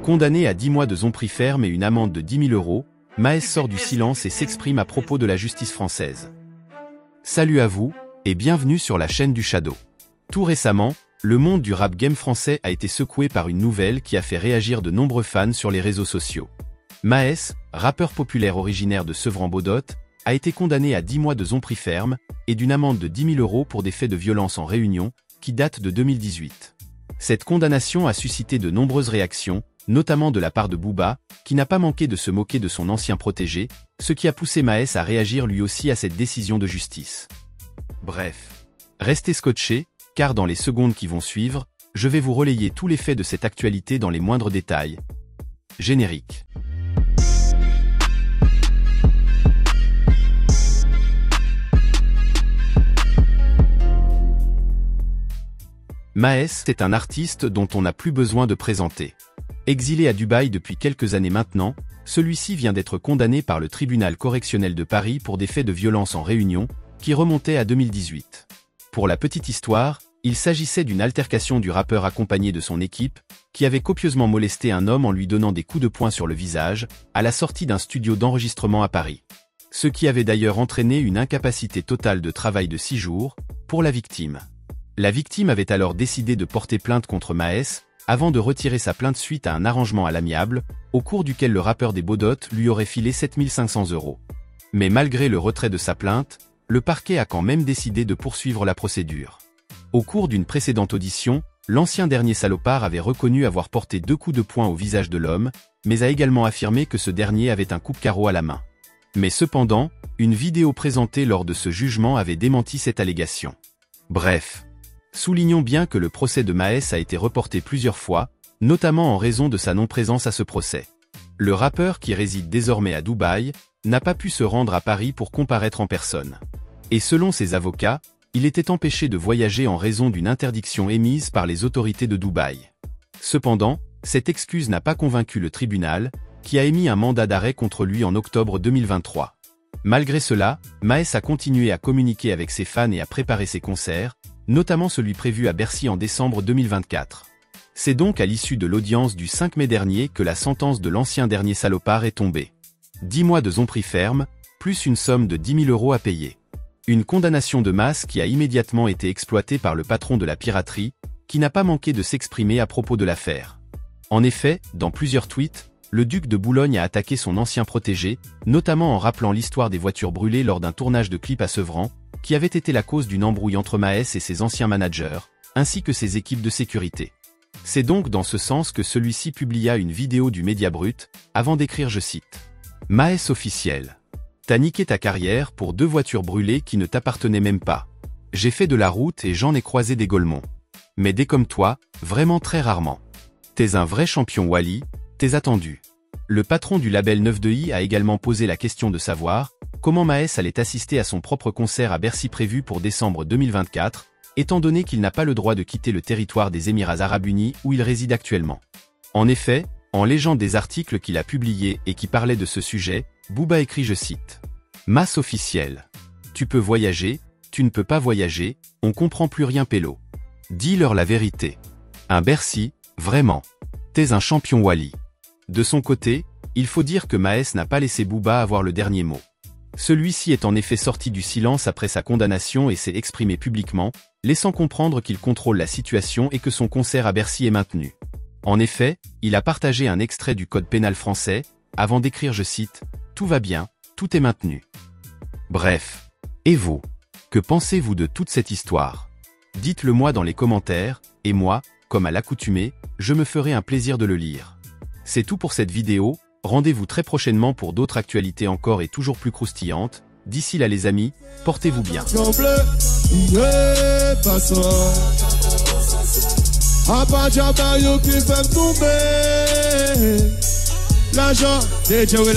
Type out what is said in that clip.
Condamné à 10 mois de prison ferme et une amende de 10 000 €, Maes sort du silence et s'exprime à propos de la justice française. Salut à vous, et bienvenue sur la chaîne du Shadow. Tout récemment, le monde du rap game français a été secoué par une nouvelle qui a fait réagir de nombreux fans sur les réseaux sociaux. Maes, rappeur populaire originaire de Sevran-Beaudotte, a été condamné à 10 mois de prison ferme et d'une amende de 10 000 € pour des faits de violence en réunion, qui datent de 2018. Cette condamnation a suscité de nombreuses réactions, notamment de la part de Booba, qui n'a pas manqué de se moquer de son ancien protégé, ce qui a poussé Maes à réagir lui aussi à cette décision de justice. Bref, restez scotchés, car dans les secondes qui vont suivre, je vais vous relayer tous les faits de cette actualité dans les moindres détails. Générique. Maes est un artiste dont on n'a plus besoin de présenter. Exilé à Dubaï depuis quelques années maintenant, celui-ci vient d'être condamné par le tribunal correctionnel de Paris pour des faits de violence en réunion, qui remontaient à 2018. Pour la petite histoire, il s'agissait d'une altercation du rappeur accompagné de son équipe, qui avait copieusement molesté un homme en lui donnant des coups de poing sur le visage, à la sortie d'un studio d'enregistrement à Paris. Ce qui avait d'ailleurs entraîné une incapacité totale de travail de 6 jours, pour la victime. La victime avait alors décidé de porter plainte contre Maes, avant de retirer sa plainte suite à un arrangement à l'amiable, au cours duquel le rappeur des Beaudottes lui aurait filé 7 500 €. Mais malgré le retrait de sa plainte, le parquet a quand même décidé de poursuivre la procédure. Au cours d'une précédente audition, l'ancien dernier salopard avait reconnu avoir porté 2 coups de poing au visage de l'homme, mais a également affirmé que ce dernier avait un coupe-carreau à la main. Mais cependant, une vidéo présentée lors de ce jugement avait démenti cette allégation. Bref. Soulignons bien que le procès de Maes a été reporté plusieurs fois, notamment en raison de sa non-présence à ce procès. Le rappeur qui réside désormais à Dubaï, n'a pas pu se rendre à Paris pour comparaître en personne. Et selon ses avocats, il était empêché de voyager en raison d'une interdiction émise par les autorités de Dubaï. Cependant, cette excuse n'a pas convaincu le tribunal, qui a émis un mandat d'arrêt contre lui en octobre 2023. Malgré cela, Maes a continué à communiquer avec ses fans et à préparer ses concerts, notamment celui prévu à Bercy en décembre 2024. C'est donc à l'issue de l'audience du 5 mai dernier que la sentence de l'ancien dernier salopard est tombée. 10 mois de prison ferme, plus une somme de 10 000 € à payer. Une condamnation de masse qui a immédiatement été exploitée par le patron de la piraterie, qui n'a pas manqué de s'exprimer à propos de l'affaire. En effet, dans plusieurs tweets, le duc de Boulogne a attaqué son ancien protégé, notamment en rappelant l'histoire des voitures brûlées lors d'un tournage de clip à Sevran, qui avait été la cause d'une embrouille entre Maes et ses anciens managers, ainsi que ses équipes de sécurité. C'est donc dans ce sens que celui-ci publia une vidéo du Média Brut, avant d'écrire, je cite, « Maes officiel. T'as niqué ta carrière pour 2 voitures brûlées qui ne t'appartenaient même pas. J'ai fait de la route et j'en ai croisé des golemons. Mais des comme toi, vraiment très rarement. T'es un vrai champion Wally, t'es attendu. » Le patron du label 9-2i a également posé la question de savoir comment Maes allait assister à son propre concert à Bercy prévu pour décembre 2024, étant donné qu'il n'a pas le droit de quitter le territoire des Émirats Arabes Unis où il réside actuellement. En effet, en légeant des articles qu'il a publiés et qui parlaient de ce sujet, Booba écrit, je cite, « Maes officiel. Tu peux voyager, tu ne peux pas voyager, on comprend plus rien pélo. Dis-leur la vérité. Un Bercy, vraiment. T'es un champion Wally. » De son côté, il faut dire que Maes n'a pas laissé Booba avoir le dernier mot. Celui-ci est en effet sorti du silence après sa condamnation et s'est exprimé publiquement, laissant comprendre qu'il contrôle la situation et que son concert à Bercy est maintenu. En effet, il a partagé un extrait du code pénal français, avant d'écrire, je cite, « Tout va bien, tout est maintenu. » Bref. Et vous? Que pensez-vous de toute cette histoire? Dites-le moi dans les commentaires, et moi, comme à l'accoutumée, je me ferai un plaisir de le lire. C'est tout pour cette vidéo, rendez-vous très prochainement pour d'autres actualités encore et toujours plus croustillantes. D'ici là les amis, portez-vous bien.